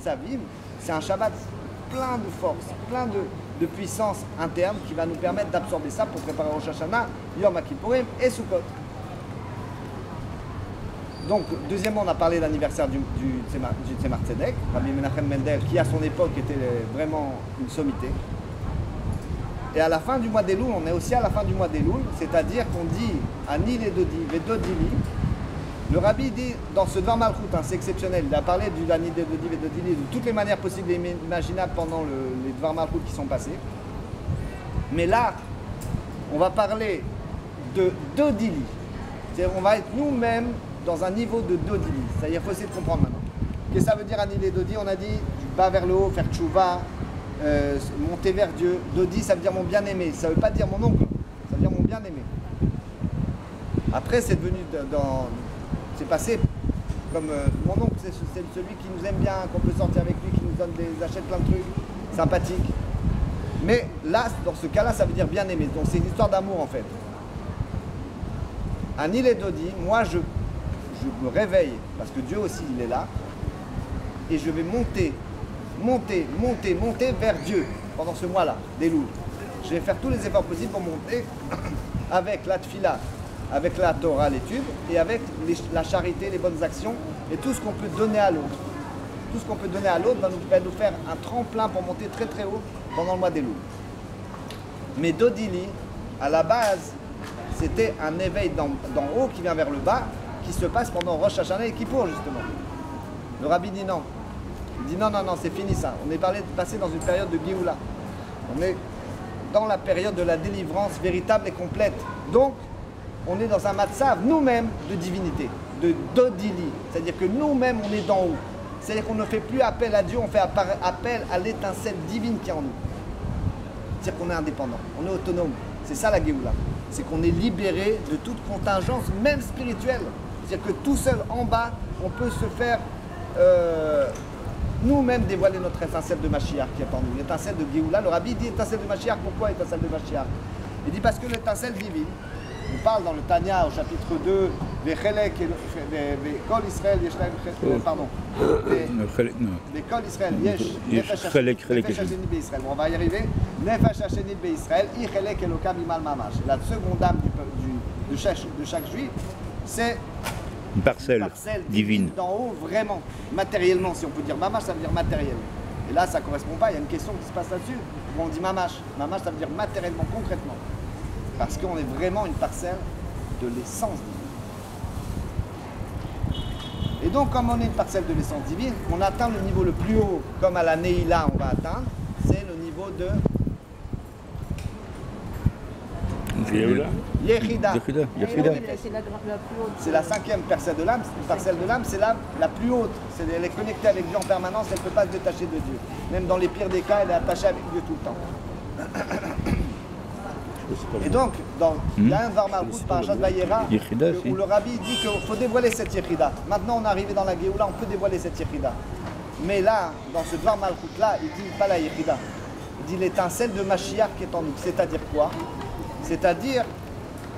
Saviv, c'est un Shabbat plein de force, plein de puissance interne qui va nous permettre d'absorber ça pour préparer Rosh Hashanah, Yom Kippourim et Sukkot. Donc, deuxièmement, on a parlé de l'anniversaire du Tzemar Tzedek, Rabbi Menachem Mendel, qui à son époque était vraiment une sommité. Et à la fin du mois d'Elul, on est aussi à la fin du mois d'Elul, c'est-à-dire qu'on dit Ani les Dodi, Vedodili. Le Rabbi dit dans ce Dvar Malchut, hein, c'est exceptionnel, il a parlé du Ani les Dodi, Vedodili, de toutes les manières possibles et imaginables pendant les Dvar Malchut qui sont passés. Mais là, on va parler de Dodili. C'est-à-dire on va être nous-mêmes dans un niveau de Dodili. C'est-à-dire qu'il faut essayer de comprendre maintenant. Qu'est-ce que ça veut dire Ani les Dodi? On a dit du bas vers le haut, faire tchouva. Monter vers Dieu. Dodi, ça veut dire mon bien-aimé. Ça ne veut pas dire mon oncle, ça veut dire mon bien-aimé. Après, c'est devenu c'est passé comme mon oncle, c'est celui qui nous aime bien, qu'on peut sortir avec lui, qui nous achète plein de trucs sympathiques. Mais là, dans ce cas-là, ça veut dire bien-aimé. Donc c'est une histoire d'amour en fait. Anil et Dodi, moi je me réveille, parce que Dieu aussi il est là, et je vais monter vers Dieu pendant ce mois-là, d'Elul. Je vais faire tous les efforts possibles pour monter avec la tfila, avec la Torah, l'étude, et avec la charité, les bonnes actions, et tout ce qu'on peut donner à l'autre. Tout ce qu'on peut donner à l'autre va nous faire un tremplin pour monter très très haut pendant le mois d'Elul. Mais Dodili, à la base, c'était un éveil d'en haut qui vient vers le bas, qui se passe pendant Rosh Hashanah et Kippour, justement. Le Rabbi dit non. Il dit non, c'est fini ça. On est passé dans une période de Géoula. On est dans la période de la délivrance véritable et complète. Donc, on est dans un matzav, nous-mêmes, de divinité, de Dodili. C'est-à-dire que nous-mêmes, on est d'en haut. C'est-à-dire qu'on ne fait plus appel à Dieu, on fait appel à l'étincelle divine qui est en nous. C'est-à-dire qu'on est indépendant, on est autonome. C'est ça la Géoula. C'est qu'on est libéré de toute contingence, même spirituelle. C'est-à-dire que tout seul, en bas, on peut se faire... nous-mêmes dévoiler notre étincelle de Mashiach qui est en nous, l'étincelle de Géoula. Le Rabbi dit étincelle de Mashiach, pourquoi étincelle de Mashiach? Il dit parce que l'étincelle divine, on parle dans le Tanya au chapitre 2, les Chelek et Kol Israël, pardon, les Kol Israël, Yesh, Nefesh Hasheni Be'Israël. On va y arriver. Nefesh Hasheni Be'Israël, I Chelek Elokam Imal Mamash. La seconde âme de chaque juif, c'est une parcelle divine. D'en haut, vraiment, matériellement, si on peut dire mamash, ça veut dire matériel. Et là, ça ne correspond pas, il y a une question qui se passe là-dessus. On dit mamash. Mamash, ça veut dire matériellement, concrètement. Parce qu'on est vraiment une parcelle de l'essence divine. Et donc, comme on est une parcelle de l'essence divine, on atteint le niveau le plus haut, comme à la Neila, on va atteindre, c'est le niveau de Yechida. C'est la cinquième parcelle de l'âme. Une parcelle de l'âme, c'est l'âme la plus haute. Elle est connectée avec Dieu en permanence, elle ne peut pas se détacher de Dieu. Même dans les pires des cas, elle est attachée avec Dieu tout le temps. Et donc, il y a un Dvar Malchut par Parashat Vayera où le Rabbi dit qu'il faut dévoiler cette Yechida. Maintenant, on est arrivé dans la Géoula, on peut dévoiler cette Yechida. Mais là, dans ce Dvar Malchut là, il dit pas la Yechida. Il dit l'étincelle de Mashiach qui est en nous. C'est-à-dire quoi? C'est-à-dire,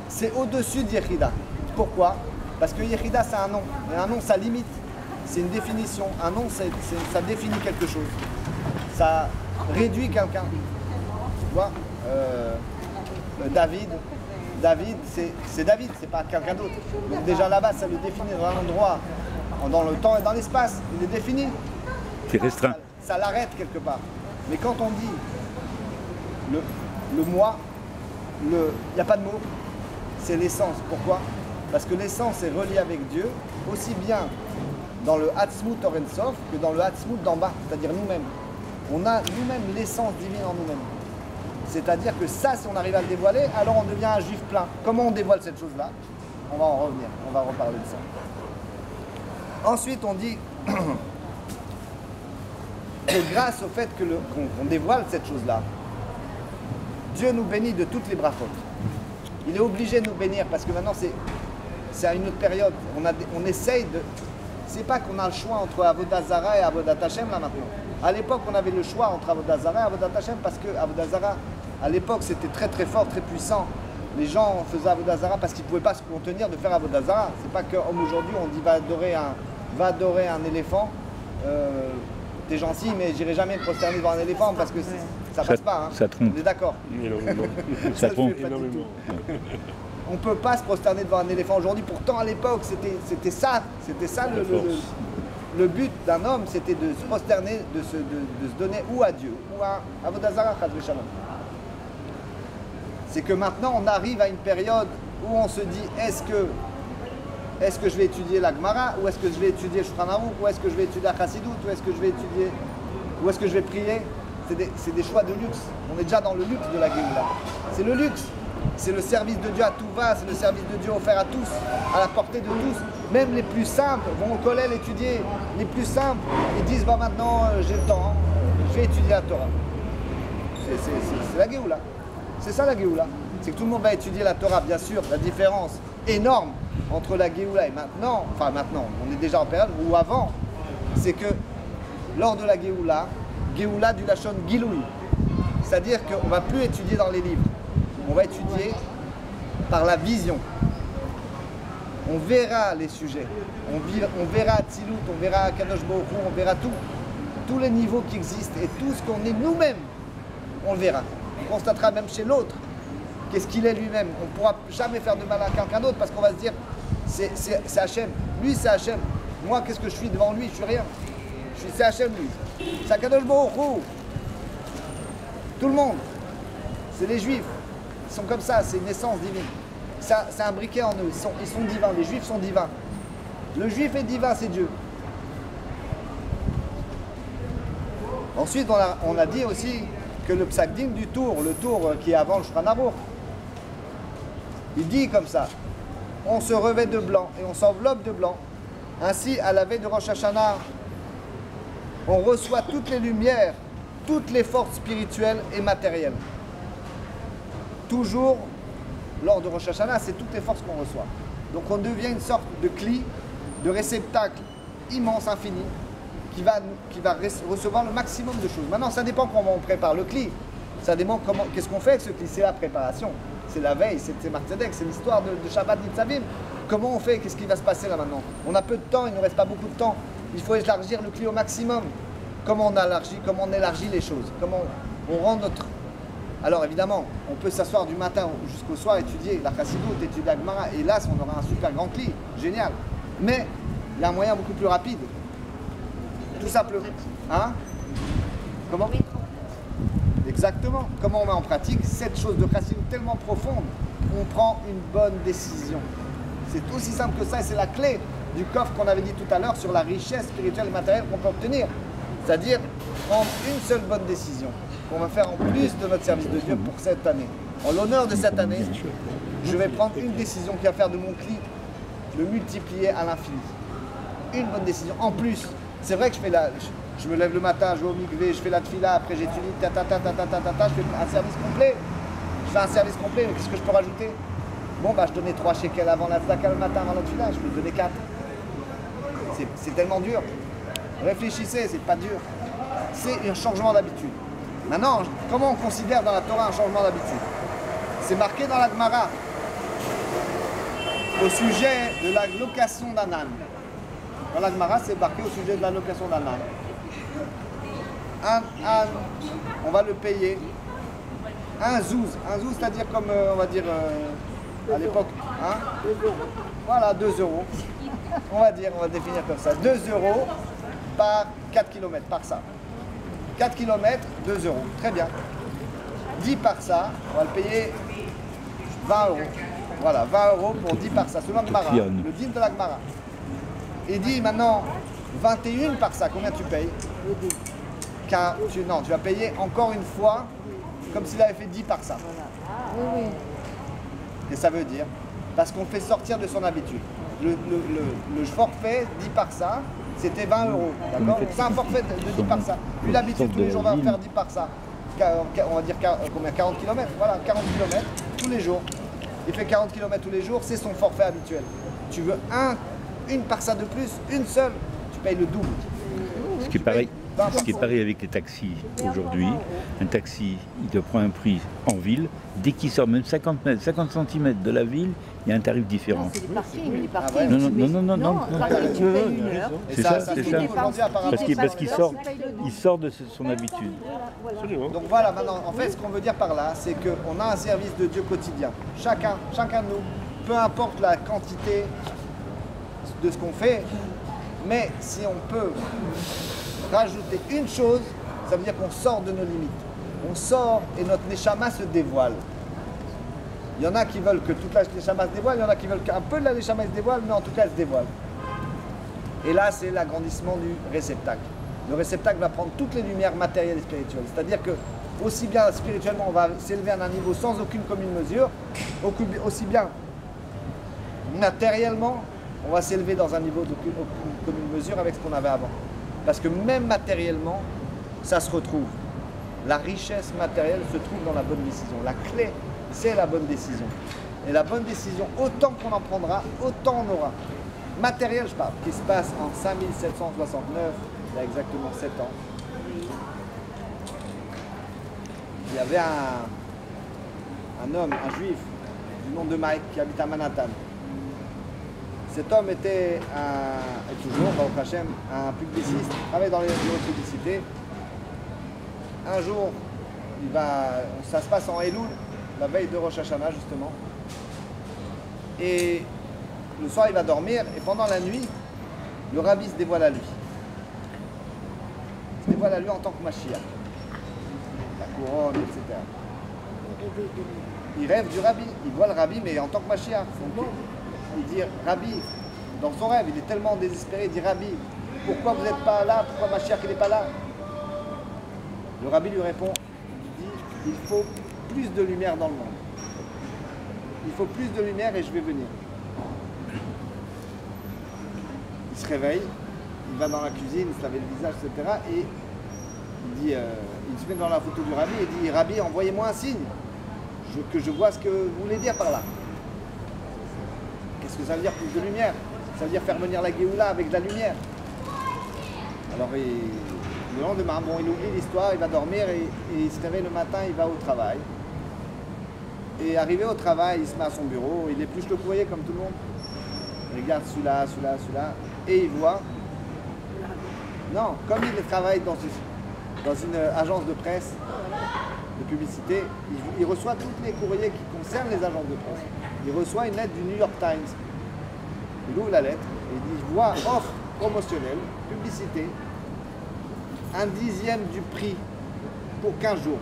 c'est au-dessus de Yechida. Pourquoi? Parce que Yechida, c'est un nom. Et un nom, ça limite. C'est une définition. Un nom, ça définit quelque chose. Ça réduit quelqu'un. Tu vois David, c'est David, c'est pas quelqu'un d'autre. Donc déjà là-bas, ça le définit dans un endroit, dans le temps et dans l'espace. Il est défini. C'est restreint. Ça l'arrête quelque part. Mais quand on dit le moi, il n'y a pas de mot, c'est l'essence. Pourquoi? Parce que l'essence est reliée avec Dieu, aussi bien dans le Hatzmut Orensof que dans le Hatzmut d'en bas, c'est-à-dire nous-mêmes. On a nous-mêmes l'essence divine en nous-mêmes. C'est-à-dire que ça, si on arrive à le dévoiler, alors on devient un juif plein. Comment on dévoile cette chose-là? On va en revenir, on va reparler de ça. Ensuite, on dit que grâce au fait qu'on dévoile cette chose-là, Dieu nous bénit de toutes les brachot. Il est obligé de nous bénir parce que maintenant c'est à une autre période. On essaye de... C'est pas qu'on a le choix entre Avodah Zara et Avodat Hashem là maintenant. À l'époque, on avait le choix entre Avodah Zara et Avodat Hashem parce que Avodah Zara, à l'époque, c'était très très fort, très puissant. Les gens faisaient Avodah Zara parce qu'ils ne pouvaient pas se contenir de faire Avodah Zara. C'est pas comme aujourd'hui, on dit va adorer un éléphant. t'es gentil, mais j'irai jamais me prosterner devant un éléphant parce que ça passe pas. Hein. Ça trompe. On est d'accord. Ça trompe. On ne peut pas se prosterner devant un éléphant aujourd'hui. Pourtant, à l'époque, c'était ça le but d'un homme, c'était de se prosterner, de se donner ou à Dieu, ou à Avodah Zarah, Chas v'Shalom. C'est que maintenant, on arrive à une période où on se dit, est-ce que je vais étudier la Gemara, ou est-ce que je vais étudier le Shulchan Aruch, ou est-ce que je vais étudier la Chassidut, ou est-ce que je vais étudier, ou est-ce que je vais prier? C'est des choix de luxe. On est déjà dans le luxe de la Géoula. C'est le luxe. C'est le service de Dieu à tout va, c'est le service de Dieu offert à tous, à la portée de tous. Même les plus simples vont au collège étudier. Les plus simples, ils disent bah maintenant j'ai le temps, je vais étudier la Torah. C'est la Géoula. C'est ça la Géoula. C'est que tout le monde va étudier la Torah, bien sûr. La différence énorme entre la Géoula et maintenant, enfin maintenant, on est déjà en période, ou avant, c'est que lors de la Géoula, Géoula du Lachon Giloui, c'est-à-dire qu'on ne va plus étudier dans les livres. On va étudier par la vision. On verra les sujets. On verra Tzilut, on verra Kadosh Baruch Hu, on verra tous les niveaux qui existent et tout ce qu'on est nous-mêmes. On le verra. On constatera même chez l'autre qu'est-ce qu'il est lui-même. On ne pourra jamais faire de mal à quelqu'un d'autre parce qu'on va se dire c'est Hachem. Lui c'est Hachem. Moi qu'est-ce que je suis devant lui? Je suis rien. C'est Hachem lui. C'est Kadosh Baruch Hu. Tout le monde. C'est les Juifs. Ils sont comme ça, c'est une essence divine. C'est un briquet en eux, ils sont divins, les Juifs sont divins. Le Juif est divin, c'est Dieu. Ensuite, on a dit aussi que le Psak-Din du Tour, le Tour qui est avant le Shulchan Aruch, il dit comme ça, on se revêt de blanc et on s'enveloppe de blanc. Ainsi, à la veille de Rosh Hashanah, on reçoit toutes les lumières, toutes les forces spirituelles et matérielles. Toujours, lors de Rosh Hashanah, c'est toutes les forces qu'on reçoit. Donc on devient une sorte de cli, de réceptacle immense, infini, qui va recevoir le maximum de choses. Maintenant, ça dépend comment on prépare le cli. Ça dépend qu'est-ce qu'on fait avec ce cli. C'est la préparation, c'est la veille, c'est Tzemar Tzedek, c'est l'histoire de Shabbat Nitzavim. Comment on fait? Qu'est-ce qui va se passer là maintenant? On a peu de temps, il ne nous reste pas beaucoup de temps. Il faut élargir le cli au maximum. Comment on élargit les choses? Comment on rend notre... Alors évidemment, on peut s'asseoir du matin jusqu'au soir, étudier la Chassidut, étudier la Gemara, et là, on aura un super grand cli, génial. Mais il y a un moyen beaucoup plus rapide. Tout simplement. Hein? Comment? Exactement. Comment on met en pratique cette chose de Chassidut tellement profonde, on prend une bonne décision. C'est aussi simple que ça, et c'est la clé du coffre qu'on avait dit tout à l'heure sur la richesse spirituelle et matérielle qu'on peut obtenir. C'est-à-dire prendre une seule bonne décision qu'on va faire en plus de notre service de Dieu pour cette année. En l'honneur de cette année, je vais prendre une décision qui va faire de mon cli le multiplier à l'infini. Une bonne décision. En plus, c'est vrai que je me lève le matin, je vais au mikvé, je fais la tfila, après j'étudie, je fais un service complet. Je fais un service complet, mais qu'est-ce que je peux rajouter? Bon, bah je donnais 3 shekels avant la tzedaka le matin, avant la tfila, je peux donner 4. C'est tellement dur. Réfléchissez, c'est pas dur. C'est un changement d'habitude. Maintenant, comment on considère dans la Torah un changement d'habitude? C'est marqué dans la Gemara au sujet de la location d'un âne. Dans la Gemara, c'est marqué au sujet de la location d'un âne. Un âne, on va le payer. Un zouz, c'est-à-dire comme on va dire à l'époque, hein? Voilà, 2 euros. On va définir comme ça. 2 euros par 4 km, par ça. 4 km, 2 euros. Très bien. 10 par ça, on va le payer 20 euros. Voilà, 20 euros pour 10 par ça. Selon la Gemara, le din de la Gemara. Il dit maintenant 21 par ça. Combien tu payes? Car tu vas payer encore une fois comme s'il avait fait 10 par ça. Et ça veut dire, parce qu'on fait sortir de son habitude. Le forfait 10 par ça, c'était 20 euros. D'accord? C'est un forfait de 10 par ça. Puis l'habitude, tous les jours, on va faire 10 par ça. On va dire combien? 40 km. Voilà, 40 km tous les jours. Il fait 40 km tous les jours, c'est son forfait habituel. Tu veux une par ça de plus, une seule, tu payes le double. Ce qui paraît Ce qui est pareil avec les taxis aujourd'hui. Un taxi, il te prend un prix en ville. Dès qu'il sort même 50 mètres, 50 cm de la ville, il y a un tarif différent. C'est des parkings, les parkings. Non. Tu payes 1 heure. C'est ça, c'est ça. Aujourd'hui, apparemment. Parce qu'il sort de son habitude. Donc voilà, maintenant, en fait, ce qu'on veut dire par là, c'est qu'on a un service de Dieu quotidien. Chacun de nous, peu importe la quantité de ce qu'on fait, mais si on peut rajouter une chose, ça veut dire qu'on sort de nos limites. On sort et notre neshama se dévoile. Il y en a qui veulent que toute la neshama se dévoile, il y en a qui veulent qu'un peu de la neshama se dévoile, mais en tout cas elle se dévoile. Et là, c'est l'agrandissement du réceptacle. Le réceptacle va prendre toutes les lumières matérielles et spirituelles. C'est-à-dire que, aussi bien spirituellement, on va s'élever à un niveau sans aucune commune mesure, aussi bien matériellement, on va s'élever dans un niveau d'aucune commune mesure avec ce qu'on avait avant. Parce que même matériellement, ça se retrouve. La richesse matérielle se trouve dans la bonne décision. La clé, c'est la bonne décision. Et la bonne décision, autant qu'on en prendra, autant on aura. Matériel, je parle, qui se passe en 5769, il y a exactement 7 ans. Il y avait un homme, un juif, du nom de Mike, qui habite à Manhattan. Cet homme était et toujours, Baruch Hashem, un publiciste, il travaillait dans les publicités. Un jour, ça se passe en Elul, la veille de Rosh Hashanah justement. Et le soir, il va dormir, et pendant la nuit, le rabbi se dévoile à lui. Il se dévoile à lui en tant que Mashiach. La couronne, etc. Il rêve du rabbi, il voit le rabbi, mais en tant que Mashiach. Donc, il dit, Rabbi, dans son rêve, il est tellement désespéré, il dit, Rabbi, pourquoi vous n'êtes pas là? Pourquoi Mashiach n'est pas là? Le rabbi lui répond, il dit, il faut plus de lumière dans le monde. Il faut plus de lumière et je vais venir. Il se réveille, il va dans la cuisine, il se lave le visage, etc. Et il dit, il se met dans la photo du rabbi et dit, Rabbi, envoyez-moi un signe, que je vois ce que vous voulez dire par là. Qu'est-ce que ça veut dire plus de lumière? Ça veut dire faire venir la Géoula avec de la lumière. Alors le lendemain, bon, il oublie l'histoire, il va dormir et il se réveille le matin, il va au travail. Et arrivé au travail, il se met à son bureau, il épluche le courrier comme tout le monde. Il regarde celui-là, celui-là, celui-là, et il voit. Non, comme il travaille dans une agence de presse, de publicité, il reçoit tous les courriers qui concernent les agences de presse. Il reçoit une lettre du New York Times. Il ouvre la lettre et il voit offre promotionnelle, publicité, 1/10 du prix pour 15 jours.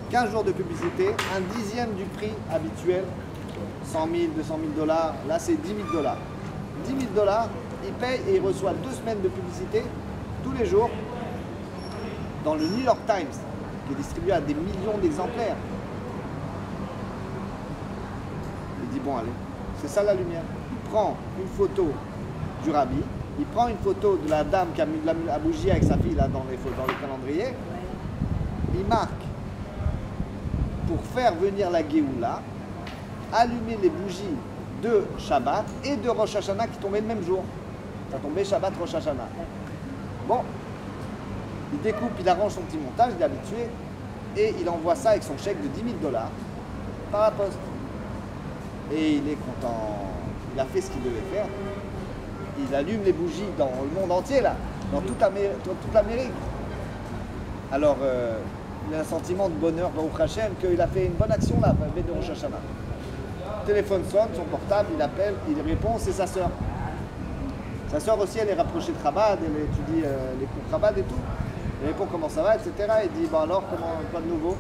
15 jours de publicité, 1/10 du prix habituel, 100 000, 200 000 $. Là, c'est 10 000 $. 10 000 $, il paye et il reçoit 2 semaines de publicité tous les jours dans le New York Times, qui est distribué à des millions d'exemplaires. Il dit, bon, allez, c'est ça la lumière. Il prend une photo du rabbi, il prend une photo de la dame qui a mis la bougie avec sa fille là, dans le calendrier, il marque pour faire venir la Géoula, allumer les bougies de Shabbat et de Rosh Hashanah qui tombaient le même jour. Ça tombait Shabbat, Rosh Hashanah. Bon, il découpe, il arrange son petit montage, il est habitué, et il envoie ça avec son chèque de 10 000 $ par la poste. Et il est content, il a fait ce qu'il devait faire. Il allume les bougies dans le monde entier, là, dans toute l'Amérique. Alors, il a un sentiment de bonheur, Baruch Hashem, qu'il a fait une bonne action là, de Rosh Hashanah. Le téléphone sonne, son portable, il appelle, il répond, c'est sa sœur. Sa sœur aussi, elle est rapprochée de Chabad, elle étudie les cours Chabad et tout. Il répond comment ça va, etc. Il dit, bon alors, quoi de nouveau?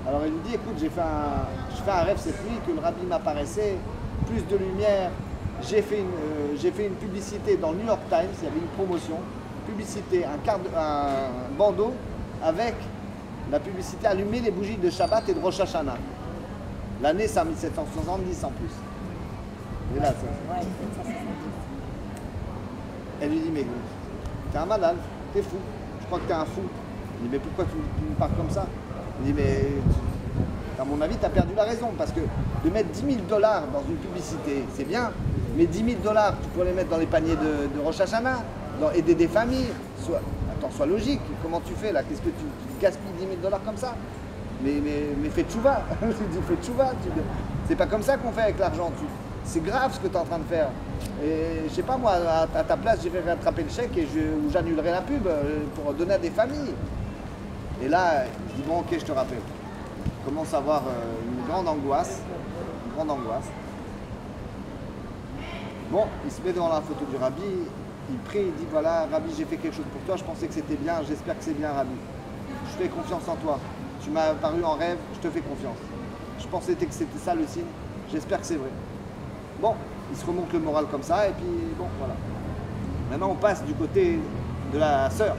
Alors il lui dit, écoute, je fais un rêve cette nuit, que le rabbi m'apparaissait, plus de lumière. J'ai fait une publicité dans le New York Times, il y avait une promotion, publicité, un bandeau avec la publicité allumer les bougies de Shabbat et de Rosh Hashanah. L'année, c'est en 1770 en plus. Et là, ça. Elle lui dit, mais t'es un malade, t'es fou, je crois que t'es un fou. Il dit, mais pourquoi tu me parles comme ça? Il dit, mais à mon avis, t'as perdu la raison, parce que de mettre 10 000 $ dans une publicité, c'est bien, mais 10 000 $, tu pourrais les mettre dans les paniers de Rosh Hashanah, aider des familles. attends, sois logique. Comment tu fais là? Qu'est-ce que tu gaspilles 10 000 $ comme ça? Mais fais tchouva. Je dis, fais tchouva. C'est pas comme ça qu'on fait avec l'argent. C'est grave ce que tu es en train de faire. Et je sais pas moi, à ta place, j'irai rattraper le chèque ou j'annulerai la pub pour donner à des familles. Et là, je dis, bon, ok, je te rappelle. Je commence à avoir une grande angoisse. Une grande angoisse. Bon, il se met devant la photo du rabbi, il prie, il dit, voilà, rabbi, j'ai fait quelque chose pour toi, je pensais que c'était bien, j'espère que c'est bien, rabbi. Je fais confiance en toi. Tu m'as apparu en rêve, je te fais confiance. Je pensais que c'était ça le signe, j'espère que c'est vrai. Bon, il se remonte le moral comme ça, et puis bon, voilà. Maintenant, on passe du côté de la sœur.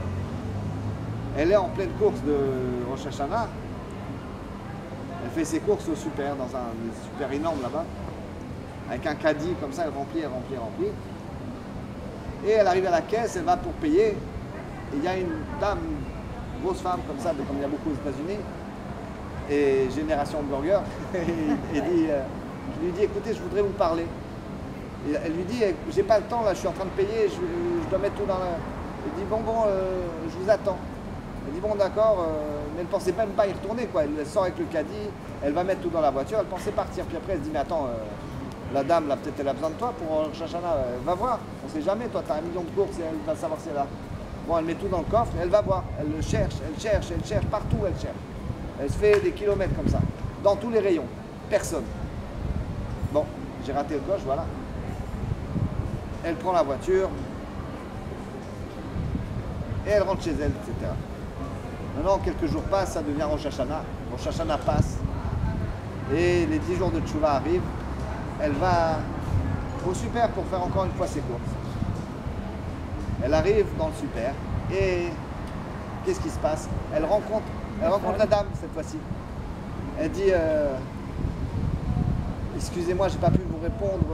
Elle est en pleine course de Rosh Hashanah. Elle fait ses courses au super, dans un super énorme là-bas. Avec un caddie comme ça, elle remplit. Et elle arrive à la caisse, elle va pour payer. Et il y a une dame, une grosse femme comme ça, comme il y a beaucoup aux États-Unis, et génération de burger, et qui lui dit, écoutez, je voudrais vous parler. Et elle lui dit, j'ai pas le temps là, je suis en train de payer, je dois mettre tout dans la... Elle dit, bon, je vous attends. Elle dit, bon, d'accord, mais elle ne pensait même pas y retourner, quoi. Elle sort avec le caddie, elle va mettre tout dans la voiture, elle pensait partir. Puis après, elle se dit, mais attends, la dame, là, peut-être elle a besoin de toi pour Rosh Hashanah, va voir, on sait jamais, toi, tu as 1 million de courses et elle va savoir si elle a. Bon, elle met tout dans le coffre, elle va voir, elle le cherche, partout elle cherche. Elle se fait des kilomètres comme ça, dans tous les rayons, personne. Bon, j'ai raté le coche, voilà. Elle prend la voiture et elle rentre chez elle, etc. Maintenant, quelques jours passent, ça devient Rosh Hashanah. Rosh Hashanah passe et les 10 jours de Tchouva arrivent. Elle va au super pour faire encore une fois ses courses. Elle arrive dans le super et qu'est-ce qui se passe? Elle rencontre la dame cette fois-ci. Elle dit excusez-moi, j'ai pas pu vous répondre.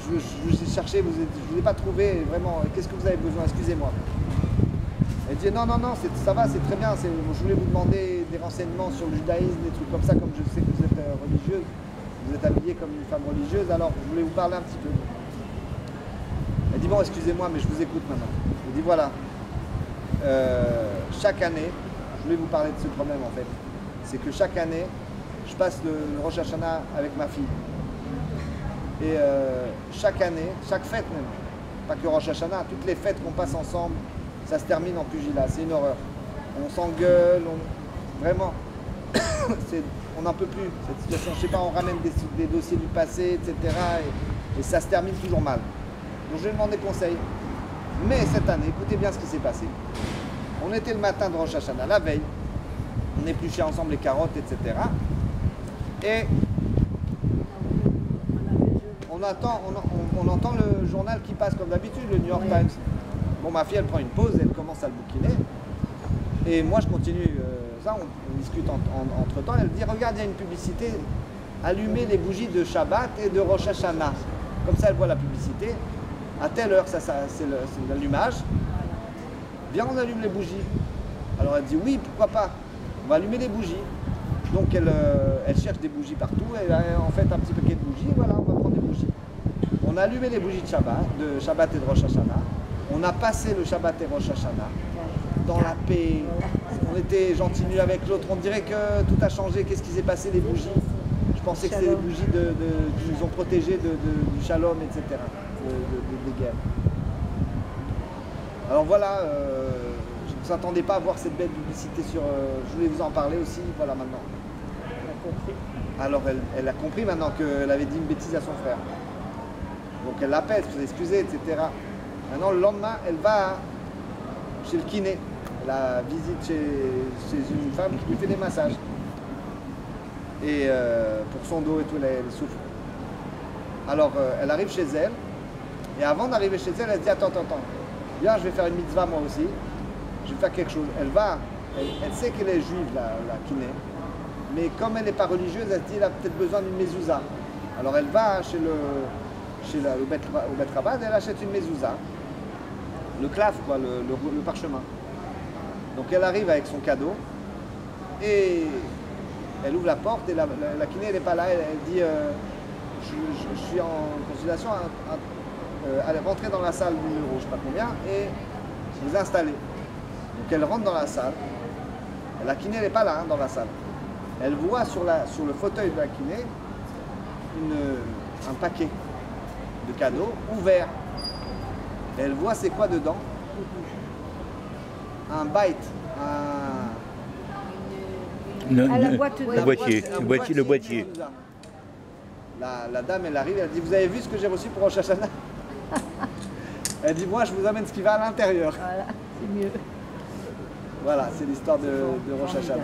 Je vous ai cherché, je vous ai pas trouvé vraiment. Qu'est-ce que vous avez besoin? Excusez-moi. Elle dit non, ça va, c'est très bien. Je voulais vous demander des renseignements sur le judaïsme, des trucs comme ça, comme je sais que vous êtes religieuse. Vous êtes habillée comme une femme religieuse, alors je voulais vous parler un petit peu. Elle dit, bon, excusez-moi, mais je vous écoute maintenant. Elle dit, voilà, chaque année, je voulais vous parler de ce problème en fait, c'est que chaque année, je passe le Rosh Hashanah avec ma fille. Et chaque année, chaque fête même, pas que Rosh Hashanah, toutes les fêtes qu'on passe ensemble, ça se termine en pugilat, c'est une horreur. On s'engueule, vraiment. On n'en peut plus, cette situation. Je sais pas, on ramène des dossiers du passé, etc. Et ça se termine toujours mal. Donc je vais demander conseil. Mais cette année, écoutez bien ce qui s'est passé. On était le matin de Rosh Hashanah, la veille. On épluchait ensemble les carottes, etc. Et on entend le journal qui passe comme d'habitude, le New York Times. Bon, ma fille, elle prend une pause, elle commence à le bouquiner. Et moi, je continue ça, on discute entre temps. Elle dit, regarde, il y a une publicité, allumez les bougies de Shabbat et de Rosh Hashanah. Comme ça, elle voit la publicité. À telle heure, c'est l'allumage. Viens, on allume les bougies. Alors elle dit, oui, pourquoi pas. On va allumer les bougies. Donc elle cherche des bougies partout. Elle a en fait un petit paquet de bougies. Voilà, on va prendre des bougies. On a allumé les bougies de Shabbat et de Rosh Hashanah. On a passé le Shabbat et Rosh Hashanah dans la paix. On était gentils l'un avec l'autre. On dirait que tout a changé. Qu'est-ce qui s'est passé, les bougies? Je pensais que c'était des bougies qui nous ont protégés du shalom, etc. Des guerres. Alors voilà, je ne vous attendais pas à voir cette belle publicité sur... je voulais vous en parler aussi, voilà maintenant. Elle a compris. Alors elle a compris maintenant qu'elle avait dit une bêtise à son frère. Donc elle l'appelle, se excusez, etc. Maintenant le lendemain, elle va chez le kiné. Elle visite chez une femme qui lui fait des massages. Et pour son dos et tout, les souffles. Alors elle arrive chez elle. Et avant d'arriver chez elle, elle se dit attends, viens, je vais faire une mitzvah moi aussi. Je vais faire quelque chose. Elle sait qu'elle est juive, la kiné. Mais comme elle n'est pas religieuse, elle se dit qu'elle a peut-être besoin d'une mezouza. Alors elle va au Bet Rabbah, elle achète une mezouza. Le claf, quoi, le parchemin. Donc elle arrive avec son cadeau. Et elle ouvre la porte et la kiné, elle n'est pas là. Elle dit je suis en consultation. Allez, rentrez dans la salle numéro je ne sais pas combien et vous installez. Donc elle rentre dans la salle. La kiné n'est pas là, hein, dans la salle. Elle voit sur le fauteuil de la kiné un paquet de cadeaux ouvert. Et elle voit c'est quoi dedans. Un byte, le boîtier. La dame, elle arrive, elle dit, vous avez vu ce que j'ai reçu pour Rosh Hashanah? Elle dit, moi, je vous amène ce qui va à l'intérieur. Voilà, c'est mieux. Voilà, c'est l'histoire de Rosh Hashanah.